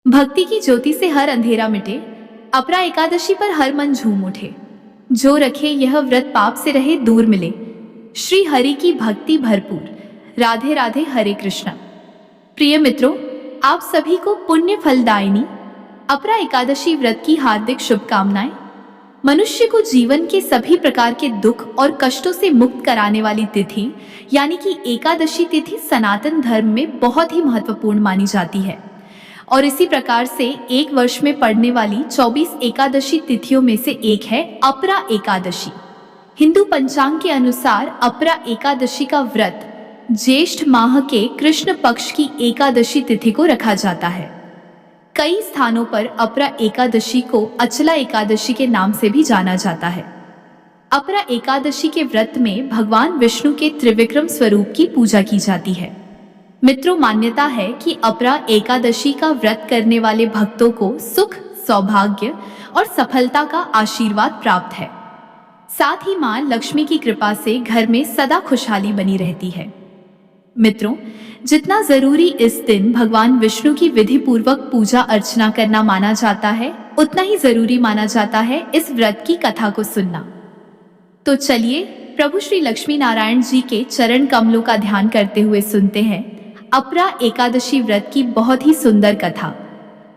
भक्ति की ज्योति से हर अंधेरा मिटे, अपरा एकादशी पर हर मन झूम उठे। जो रखे यह व्रत पाप से रहे दूर मिले, श्री हरि की भक्ति भरपूर। राधे राधे, हरे कृष्णा। प्रिय मित्रों, आप सभी को पुण्य फलदायिनी अपरा एकादशी व्रत की हार्दिक शुभकामनाएं। मनुष्य को जीवन के सभी प्रकार के दुख और कष्टों से मुक्त कराने वाली तिथि यानी कि एकादशी तिथि सनातन धर्म में बहुत ही महत्वपूर्ण मानी जाती है और इसी प्रकार से एक वर्ष में पड़ने वाली 24 एकादशी तिथियों में से एक है अपरा एकादशी। हिंदू पंचांग के अनुसार अपरा एकादशी का व्रत ज्येष्ठ माह के कृष्ण पक्ष की एकादशी तिथि को रखा जाता है। कई स्थानों पर अपरा एकादशी को अचला एकादशी के नाम से भी जाना जाता है। अपरा एकादशी के व्रत में भगवान विष्णु के त्रिविक्रम स्वरूप की पूजा की जाती है। मित्रों, मान्यता है कि अपरा एकादशी का व्रत करने वाले भक्तों को सुख, सौभाग्य और सफलता का आशीर्वाद प्राप्त है। साथ ही मां लक्ष्मी की कृपा से घर में सदा खुशहाली बनी रहती है। मित्रों, जितना जरूरी इस दिन भगवान विष्णु की विधि पूर्वक पूजा अर्चना करना माना जाता है, उतना ही जरूरी माना जाता है इस व्रत की कथा को सुनना। तो चलिए प्रभु श्री लक्ष्मी नारायण जी के चरण कमलों का ध्यान करते हुए सुनते हैं अपरा एकादशी व्रत की बहुत ही सुंदर कथा।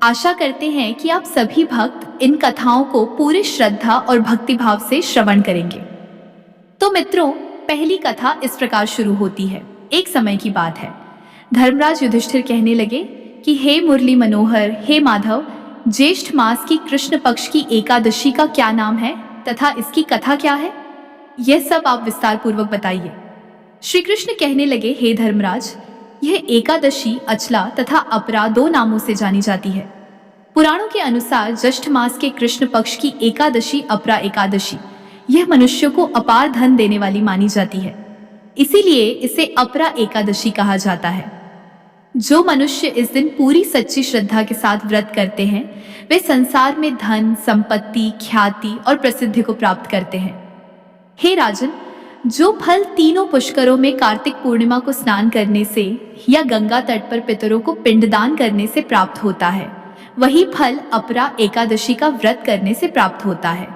आशा करते हैं कि आप सभी भक्त इन कथाओं को पूरे श्रद्धा और भक्तिभाव से श्रवण करेंगे। तो मित्रों, पहली कथा इस प्रकार शुरू होती है। एक समय की बात है, धर्मराज युधिष्ठिर कहने लगे कि हे मुरली मनोहर, हे माधव, ज्येष्ठ मास की कृष्ण पक्ष की एकादशी का क्या नाम है तथा इसकी कथा क्या है, यह सब आप विस्तार पूर्वक बताइए। श्री कृष्ण कहने लगे, हे धर्मराज, यह एकादशी अचला तथा अपरा दो नामों से जानी जाती है। पुराणों के अनुसार ज्येष्ठ मास के कृष्ण पक्ष की एकादशी अपरा एकादशी यह मनुष्यों को अपार धन देने वाली मानी जाती है, इसीलिए इसे अपरा एकादशी कहा जाता है। जो मनुष्य इस दिन पूरी सच्ची श्रद्धा के साथ व्रत करते हैं, वे संसार में धन, संपत्ति, ख्याति और प्रसिद्धि को प्राप्त करते हैं। हे राजन, जो फल तीनों पुष्करों में कार्तिक पूर्णिमा को स्नान करने से या गंगा तट पर पितरों को पिंडदान करने से प्राप्त होता है, वही फल अपरा एकादशी का व्रत करने से प्राप्त होता है।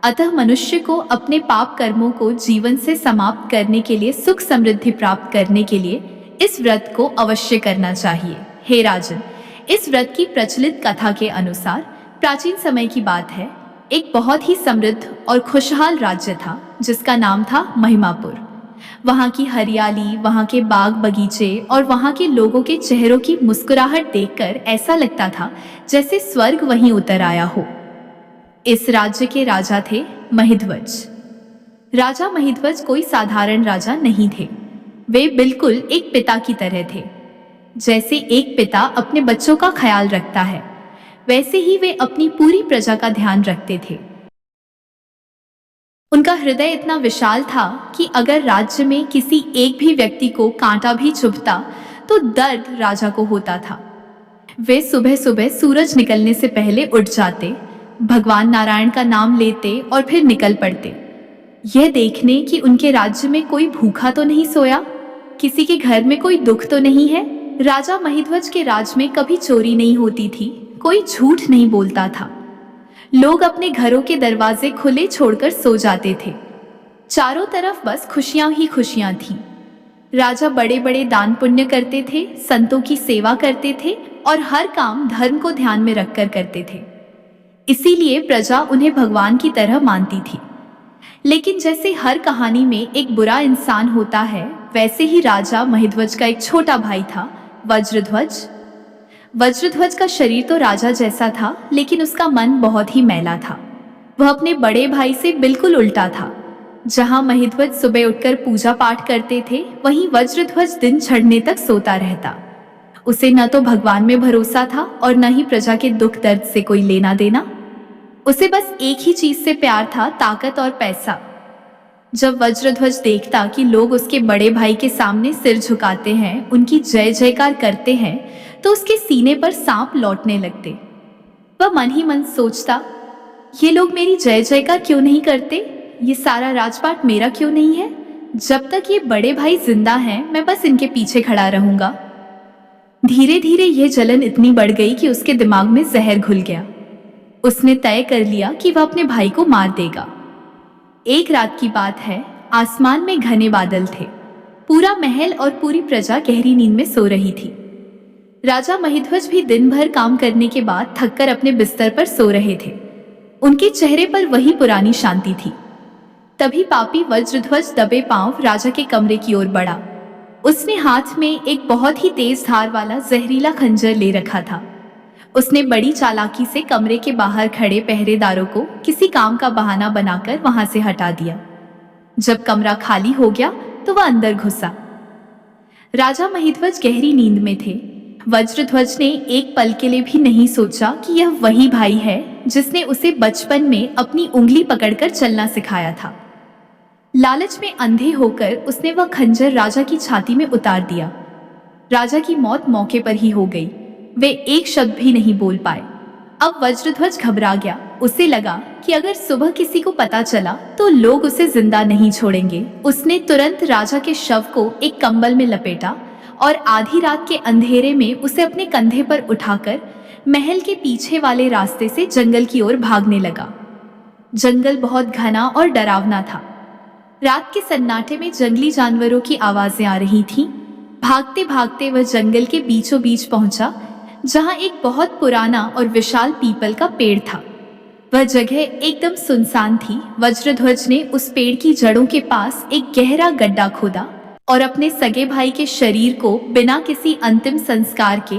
अतः मनुष्य को अपने पाप कर्मों को जीवन से समाप्त करने के लिए, सुख समृद्धि प्राप्त करने के लिए इस व्रत को अवश्य करना चाहिए। हे राजन, इस व्रत की प्रचलित कथा के अनुसार प्राचीन समय की बात है, एक बहुत ही समृद्ध और खुशहाल राज्य था जिसका नाम था महिमापुर। वहाँ की हरियाली, वहाँ के बाग बगीचे और वहाँ के लोगों के चेहरों की मुस्कुराहट देखकर ऐसा लगता था जैसे स्वर्ग वहीं उतर आया हो। इस राज्य के राजा थे महिध्वज। राजा महिध्वज कोई साधारण राजा नहीं थे। वे बिल्कुल एक पिता की तरह थे। जैसे एक पिता अपने बच्चों का ख्याल रखता है, वैसे ही वे अपनी पूरी प्रजा का ध्यान रखते थे। उनका हृदय इतना विशाल था कि अगर राज्य में किसी एक भी व्यक्ति को कांटा भी चुभता तो दर्द राजा को होता था। वे सुबह सुबह सूरज निकलने से पहले उठ जाते, भगवान नारायण का नाम लेते और फिर निकल पड़ते, यह देखने कि उनके राज्य में कोई भूखा तो नहीं सोया, किसी के घर में कोई दुख तो नहीं है। राजा महिध्वज के राज में कभी चोरी नहीं होती थी, कोई झूठ नहीं बोलता था। लोग अपने घरों के दरवाजे खुले छोड़कर सो जाते थे। चारों तरफ बस खुशियां ही खुशियां थीं। राजा बड़े बड़े दान पुण्य करते थे, संतों की सेवा करते थे और हर काम धर्म को ध्यान में रखकर करते थे। इसीलिए प्रजा उन्हें भगवान की तरह मानती थी। लेकिन जैसे हर कहानी में एक बुरा इंसान होता है, वैसे ही राजा महिध्वज का एक छोटा भाई था, वज्रध्वज। वज्रध्वज का शरीर तो राजा जैसा था, लेकिन उसका मन बहुत ही मैला था। वह अपने बड़े भाई से बिल्कुल उल्टा था। जहां महिध्वज सुबह उठकर पूजा पाठ करते थे, वहीं वज्रध्वज दिन चढ़ने तक सोता रहता। उसे न तो भगवान में भरोसा था और न ही प्रजा के दुख दर्द से कोई लेना देना। उसे बस एक ही चीज से प्यार था, ताकत और पैसा। जब वज्रध्वज देखता कि लोग उसके बड़े भाई के सामने सिर झुकाते हैं, उनकी जय जयकार करते हैं, तो उसके सीने पर सांप लौटने लगते। वह मन ही मन सोचता, ये लोग मेरी जय जयकार क्यों नहीं करते, ये सारा राजपाट मेरा क्यों नहीं है। जब तक ये बड़े भाई जिंदा हैं, मैं बस इनके पीछे खड़ा रहूंगा। धीरे धीरे यह जलन इतनी बढ़ गई कि उसके दिमाग में जहर घुल गया। उसने तय कर लिया कि वह अपने भाई को मार देगा। एक रात की बात है, आसमान में घने बादल थे। पूरा महल और पूरी प्रजा गहरी नींद में सो रही थी। राजा महिध्वज भी दिन भर काम करने के बाद थककर अपने बिस्तर पर सो रहे थे। उनके चेहरे पर वही पुरानी शांति थी। तभी पापी वज्रध्वज दबे पांव राजा के कमरे की ओर बढ़ा। उसने हाथ में एक बहुत ही तेज धार वाला जहरीला खंजर ले रखा था। उसने बड़ी चालाकी से कमरे के बाहर खड़े पहरेदारों को किसी काम का बहाना बनाकर वहां से हटा दिया। जब कमरा खाली हो गया तो वह अंदर घुसा। राजा महिध्वज गहरी नींद में थे। वज्रध्वज ने एक पल के लिए भी नहीं सोचा कि यह वही भाई है जिसने उसे बचपन में अपनी उंगली पकड़कर चलना सिखाया था। लालच में अंधे होकर उसने वह खंजर राजा की छाती में उतार दिया। राजा की मौत मौके पर ही हो गई। वे एक शब्द भी नहीं बोल पाए। अब वज्रध्वज घबरा गया। उसे लगा कि अगर सुबह किसी को पता चला तो लोग उसे जिंदा नहीं छोड़ेंगे। उसने तुरंत राजा के शव को एक कंबल में लपेटा और आधी रात के अंधेरे में उसे अपने कंधे पर उठाकर महल के पीछे वाले रास्ते से जंगल की ओर भागने लगा। जंगल बहुत घना और डरावना था। रात के सन्नाटे में जंगली जानवरों की आवाजें आ रही थीं। भागते भागते वह जंगल के बीचों बीच पहुंचा, जहां एक बहुत पुराना और विशाल पीपल का पेड़ था। वह जगह एकदम सुनसान थी। वज्रध्वज ने उस पेड़ की जड़ों के पास एक गहरा गड्ढा खोदा और अपने सगे भाई के शरीर को बिना किसी अंतिम संस्कार के,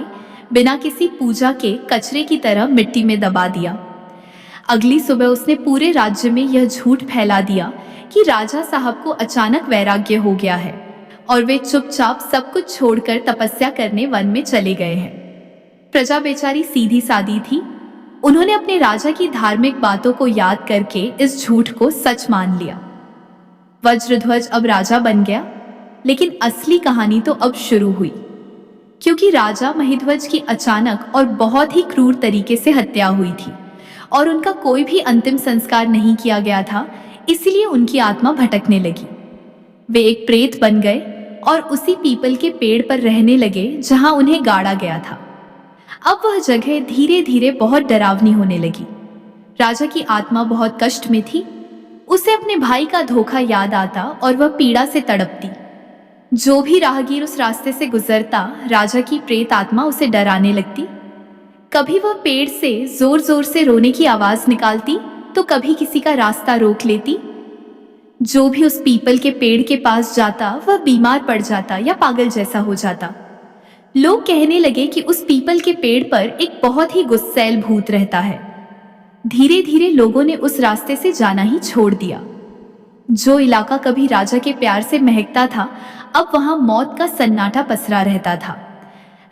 बिना किसी पूजा के कचरे की तरह मिट्टी में दबा दिया। अगली सुबह उसने पूरे राज्य में यह झूठ फैला दिया कि राजा साहब को अचानक वैराग्य हो गया है और वे चुपचाप सब कुछ छोड़कर तपस्या करने वन में चले गए हैं। प्रजा बेचारी सीधी सादी थी। उन्होंने अपने राजा की धार्मिक बातों को याद करके इस झूठ को सच मान लिया। वज्रध्वज अब राजा बन गया, लेकिन असली कहानी तो अब शुरू हुई, क्योंकि राजा महिध्वज की अचानक और बहुत ही क्रूर तरीके से हत्या हुई थी और उनका कोई भी अंतिम संस्कार नहीं किया गया था। इसलिए उनकी आत्मा भटकने लगी। वे एक प्रेत बन गए और उसी पीपल के पेड़ पर रहने लगे जहां उन्हें गाड़ा गया था। अब वह जगह धीरे धीरे बहुत डरावनी होने लगी। राजा की आत्मा बहुत कष्ट में थी। उसे अपने भाई का धोखा याद आता और वह पीड़ा से तड़पती। जो भी राहगीर उस रास्ते से गुजरता, राजा की प्रेत आत्मा उसे डराने लगती। कभी वह पेड़ से जोर जोर से रोने की आवाज निकालती तो कभी किसी का रास्ता रोक लेती। जो भी उस पीपल के पेड़ के पास जाता वह बीमार पड़ जाता या पागल जैसा हो जाता। लोग कहने लगे कि उस पीपल के पेड़ पर एक बहुत ही गुस्सैल भूत रहता है। धीरे धीरे लोगों ने उस रास्ते से जाना ही छोड़ दिया। जो इलाका कभी राजा के प्यार से महकता था, अब वहां मौत का सन्नाटा पसरा रहता था।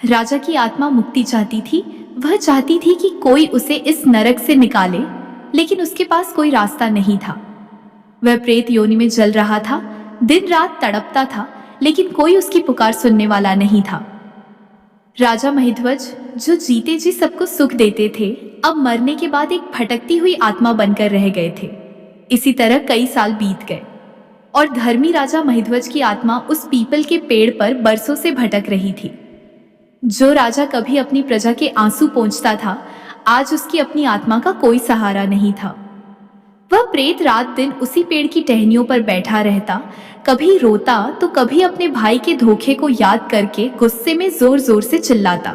राजा की आत्मा मुक्ति चाहती थी। वह चाहती थी कि कोई उसे इस नरक से निकाले, लेकिन उसके पास कोई रास्ता नहीं था। वह प्रेत योनि में जल रहा था, दिन रात तड़पता था, लेकिन कोई उसकी पुकार सुनने वाला नहीं था। राजा महिध्वज, जो जीते जी सबको सुख देते थे, अब मरने के बाद एक भटकती हुई आत्मा बनकर रह गए थे। इसी तरह कई साल बीत गए और धर्मी राजा महिध्वज की आत्मा उस पीपल के पेड़ पर बरसों से भटक रही थी। जो राजा कभी अपनी प्रजा के आंसू पोंछता था, आज उसकी अपनी आत्मा का कोई सहारा नहीं था। वह प्रेत रात दिन उसी पेड़ की टहनियों पर बैठा रहता, कभी रोता तो कभी अपने भाई के धोखे को याद करके गुस्से में जोर जोर से चिल्लाता।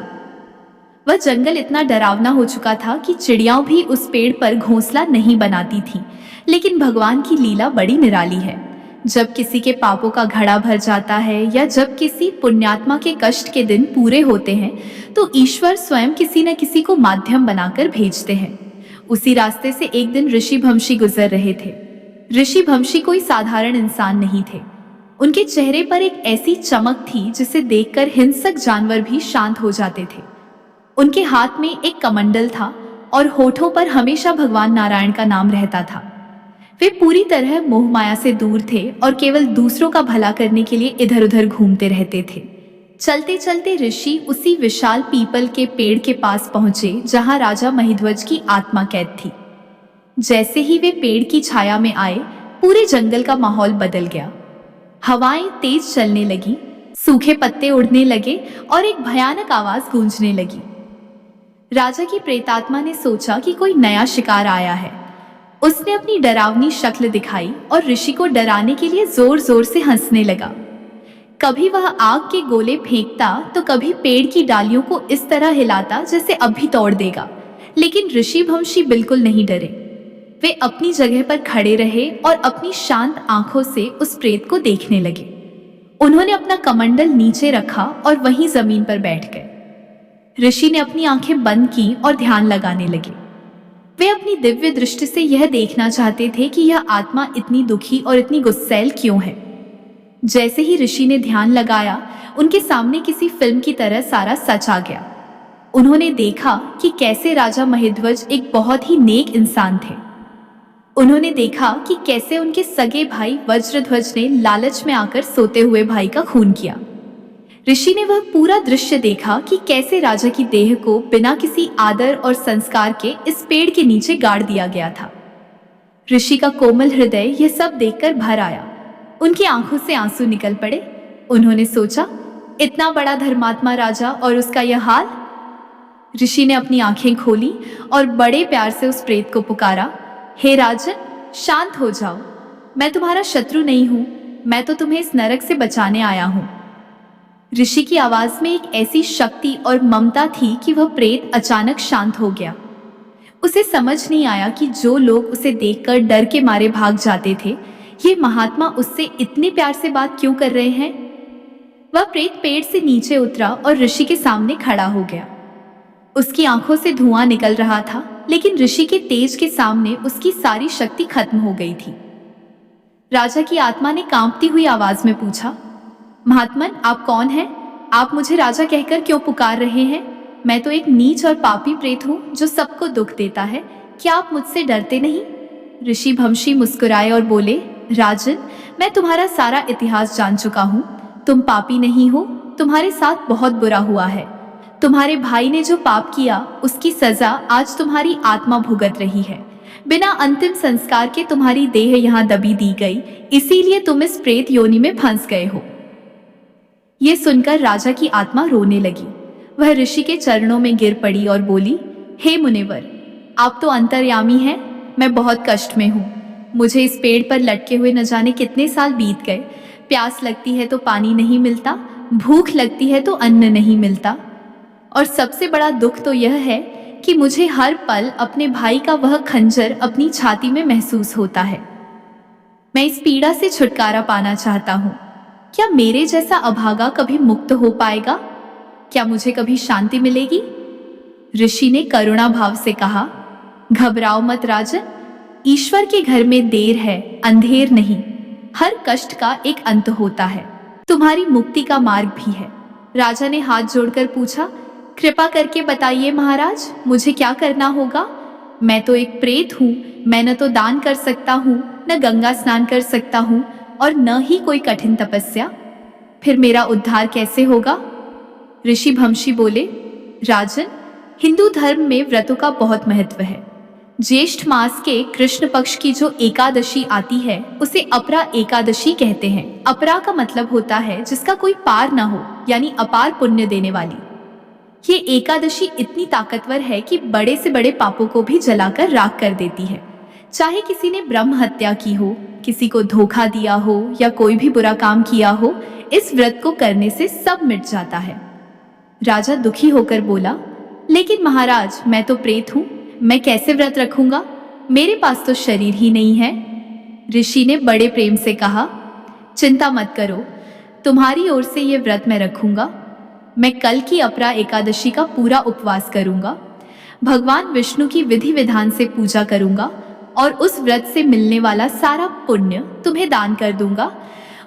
वह जंगल इतना डरावना हो चुका था कि चिड़ियां भी उस पेड़ पर घोंसला नहीं बनाती थीं। लेकिन भगवान की लीला बड़ी निराली है। जब किसी के पापों का घड़ा भर जाता है या जब किसी पुण्यात्मा के कष्ट के दिन पूरे होते हैं, तो ईश्वर स्वयं किसी न किसी को माध्यम बनाकर भेजते हैं। उसी रास्ते से एक दिन ऋषि भंशी गुजर रहे थे। ऋषि भंशी कोई साधारण इंसान नहीं थे। उनके चेहरे पर एक ऐसी चमक थी जिसे देखकर हिंसक जानवर भी शांत हो जाते थे। उनके हाथ में एक कमंडल था और होठों पर हमेशा भगवान नारायण का नाम रहता था। वे पूरी तरह मोह माया से दूर थे और केवल दूसरों का भला करने के लिए इधर उधर घूमते रहते थे। चलते चलते ऋषि उसी विशाल पीपल के पेड़ के पास पहुंचे जहां राजा महिध्वज की आत्मा कैद थी। जैसे ही वे पेड़ की छाया में आए, पूरे जंगल का माहौल बदल गया। हवाएं तेज चलने लगी, सूखे पत्ते उड़ने लगे और एक भयानक आवाज गूंजने लगी। राजा की प्रेतात्मा ने सोचा कि कोई नया शिकार आया है। उसने अपनी डरावनी शक्ल दिखाई और ऋषि को डराने के लिए जोर जोर से हंसने लगा। कभी वह आग के गोले फेंकता तो कभी पेड़ की डालियों को इस तरह हिलाता जैसे अभी तोड़ देगा। लेकिन ऋषि भंशी बिल्कुल नहीं डरे। वे अपनी जगह पर खड़े रहे और अपनी शांत आंखों से उस प्रेत को देखने लगे। उन्होंने अपना कमंडल नीचे रखा और वहीं जमीन पर बैठ गए। ऋषि ने अपनी आंखें बंद की और ध्यान लगाने लगे। वे अपनी दिव्य दृष्टि से यह देखना चाहते थे कि यह आत्मा इतनी दुखी और इतनी गुस्सैल क्यों है। जैसे ही ऋषि ने ध्यान लगाया, उनके सामने किसी फिल्म की तरह सारा सच आ गया। उन्होंने देखा कि कैसे राजा महेध्वज एक बहुत ही नेक इंसान थे। उन्होंने देखा कि कैसे उनके सगे भाई वज्रध्वज ने लालच में आकर सोते हुए भाई का खून किया। ऋषि ने वह पूरा दृश्य देखा कि कैसे राजा की देह को बिना किसी आदर और संस्कार के इस पेड़ के नीचे गाड़ दिया गया था। ऋषि का कोमल हृदय यह सब देखकर भर आया। उनकी आंखों से आंसू निकल पड़े। उन्होंने सोचा, इतना बड़ा धर्मात्मा राजा और उसका यह हाल। ऋषि ने अपनी आंखें खोली और बड़े प्यार से उस प्रेत को पुकारा, हे राजन, शांत हो जाओ। मैं तुम्हारा शत्रु नहीं हूं, मैं तो तुम्हें इस नरक से बचाने आया हूं। ऋषि की आवाज में एक ऐसी शक्ति और ममता थी कि वह प्रेत अचानक शांत हो गया। उसे समझ नहीं आया कि जो लोग उसे देखकर डर के मारे भाग जाते थे, ये महात्मा उससे इतने प्यार से बात क्यों कर रहे हैं। वह प्रेत पेड़ से नीचे उतरा और ऋषि के सामने खड़ा हो गया। उसकी आंखों से धुआं निकल रहा था, लेकिन ऋषि के तेज के सामने उसकी सारी शक्ति खत्म हो गई थी। राजा की आत्मा ने कांपती हुई आवाज में पूछा, महात्मन, आप कौन हैं? आप मुझे राजा कहकर क्यों पुकार रहे हैं? मैं तो एक नीच और पापी प्रेत हूँ जो सबको दुख देता है। क्या आप मुझसे डरते नहीं? ऋषि भंशी मुस्कुराए और बोले, राजन, मैं तुम्हारा सारा इतिहास जान चुका हूँ। तुम पापी नहीं हो, तुम्हारे साथ बहुत बुरा हुआ है। तुम्हारे भाई ने जो पाप किया उसकी सजा आज तुम्हारी आत्मा भुगत रही है। बिना अंतिम संस्कार के तुम्हारी देह यहाँ दबी दी गई, इसीलिए तुम इस प्रेत योनि में फंस गए हो। ये सुनकर राजा की आत्मा रोने लगी। वह ऋषि के चरणों में गिर पड़ी और बोली, हे मुनिवर, आप तो अंतर्यामी हैं। मैं बहुत कष्ट में हूँ। मुझे इस पेड़ पर लटके हुए न जाने कितने साल बीत गए। प्यास लगती है तो पानी नहीं मिलता, भूख लगती है तो अन्न नहीं मिलता, और सबसे बड़ा दुख तो यह है कि मुझे हर पल अपने भाई का वह खंजर अपनी छाती में महसूस होता है। मैं इस पीड़ा से छुटकारा पाना चाहता हूँ। क्या मेरे जैसा अभागा कभी मुक्त हो पाएगा? क्या मुझे कभी शांति मिलेगी? ऋषि ने करुणा भाव से कहा, घबराओ मत राजन, ईश्वर के घर में देर है, अंधेर नहीं। हर कष्ट का एक अंत होता है। तुम्हारी मुक्ति का मार्ग भी है। राजा ने हाथ जोड़कर पूछा, कृपा करके बताइए महाराज, मुझे क्या करना होगा? मैं तो एक प्रेत हूँ। मैं न तो दान कर सकता हूँ, न गंगा स्नान कर सकता हूँ, और न ही कोई कठिन तपस्या। फिर मेरा उद्धार कैसे होगा? ऋषि भंशी बोले, राजन, हिंदू धर्म में व्रतों का बहुत महत्व है। ज्येष्ठ मास के कृष्ण पक्ष की जो एकादशी आती है उसे अपरा एकादशी कहते हैं। अपरा का मतलब होता है जिसका कोई पार ना हो, यानी अपार पुण्य देने वाली। ये एकादशी इतनी ताकतवर है कि बड़े से बड़े पापों को भी जलाकर राख कर देती है। चाहे किसी ने ब्रह्म हत्या की हो, किसी को धोखा दिया हो, या कोई भी बुरा काम किया हो, इस व्रत को करने से सब मिट जाता है। राजा दुखी होकर बोला, लेकिन महाराज, मैं तो प्रेत हूँ, मैं कैसे व्रत रखूंगा? मेरे पास तो शरीर ही नहीं है। ऋषि ने बड़े प्रेम से कहा, चिंता मत करो, तुम्हारी ओर से ये व्रत मैं रखूंगा। मैं कल की अपरा एकादशी का पूरा उपवास करूंगा, भगवान विष्णु की विधि विधान से पूजा करूंगा, और उस व्रत से मिलने वाला सारा पुण्य तुम्हें दान कर दूंगा।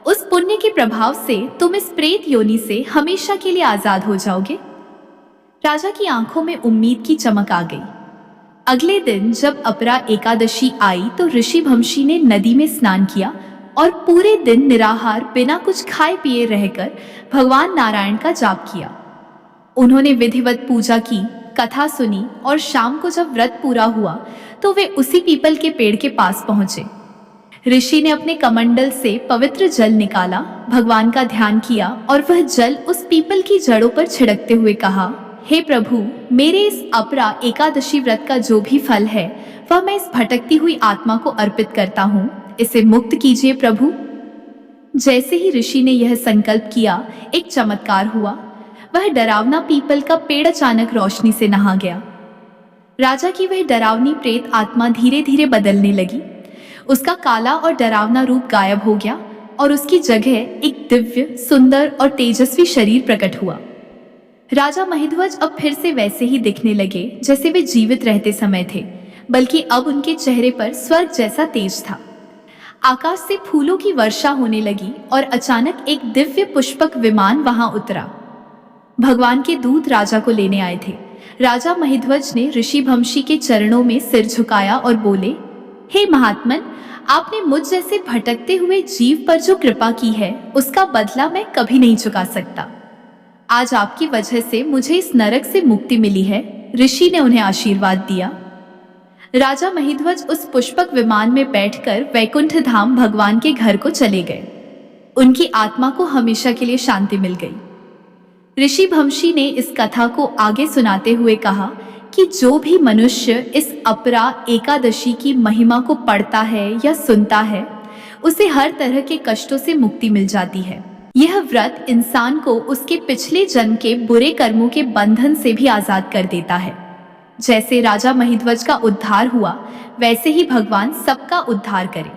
उस पुण्य के प्रभाव से तुम इस प्रेत योनि से हमेशा के लिए आजाद हो जाओगे। राजा की आंखों में उम्मीद की चमक आ गई। अगले दिन जब अपरा एकादशी आई तो ऋषि भंशी ने नदी में स्नान किया और पूरे दिन निराहार बिना कुछ खाए पिए रहकर भगवान नारायण का जाप किया। उन्होंने विधिवत पूजा की, कथा सुनी, और शाम को जब व्रत पूरा हुआ तो वे उसी पीपल के पेड़ के पास पहुंचे। ऋषि ने अपने कमंडल से पवित्र जल निकाला, भगवान का ध्यान किया और वह जल उस पीपल की जड़ों पर छिड़कते हुए कहा, हे प्रभु, मेरे इस अपरा एकादशी व्रत का जो भी फल है वह मैं इस भटकती हुई आत्मा को अर्पित करता हूँ। इसे मुक्त कीजिए प्रभु। जैसे ही ऋषि ने यह संकल्प किया, एक चमत्कार हुआ। वह डरावना पीपल का पेड़ अचानक रोशनी से नहा गया। राजा की वह डरावनी प्रेत आत्मा धीरे धीरे बदलने लगी। उसका काला और डरावना रूप गायब हो गया और उसकी जगह एक दिव्य, सुंदर और तेजस्वी शरीर प्रकट हुआ। राजा महिध्वज अब फिर से वैसे ही दिखने लगे जैसे वे जीवित रहते समय थे, बल्कि अब उनके चेहरे पर स्वर्ग जैसा तेज था। आकाश से फूलों की वर्षा होने लगी और अचानक एक दिव्य पुष्पक विमान वहां उतरा। भगवान के दूत राजा को लेने आए थे। राजा महिध्वज ने ऋषि भंशी के चरणों में सिर झुकाया और बोले, हे महात्मन, आपने मुझ जैसे भटकते हुए जीव पर जो कृपा की है उसका बदला मैं कभी नहीं चुका सकता। आज आपकी वजह से मुझे इस नरक से मुक्ति मिली है। ऋषि ने उन्हें आशीर्वाद दिया। राजा महिध्वज उस पुष्पक विमान में बैठकर वैकुंठ धाम भगवान के घर को चले गए। उनकी आत्मा को हमेशा के लिए शांति मिल गई। ऋषि भंशी ने इस कथा को आगे सुनाते हुए कहा कि जो भी मनुष्य इस अपरा एकादशी की महिमा को पढ़ता है या सुनता है, उसे हर तरह के कष्टों से मुक्ति मिल जाती है। यह व्रत इंसान को उसके पिछले जन्म के बुरे कर्मों के बंधन से भी आजाद कर देता है। जैसे राजा महिध्वज का उद्धार हुआ, वैसे ही भगवान सबका उद्धार करे।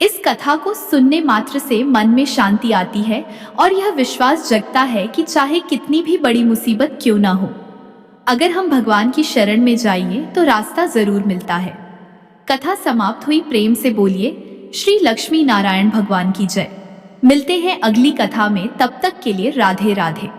इस कथा को सुनने मात्र से मन में शांति आती है और यह विश्वास जगता है कि चाहे कितनी भी बड़ी मुसीबत क्यों ना हो, अगर हम भगवान की शरण में जाइए तो रास्ता जरूर मिलता है। कथा समाप्त हुई। प्रेम से बोलिए श्री लक्ष्मी नारायण भगवान की जय। मिलते हैं अगली कथा में, तब तक के लिए राधे राधे।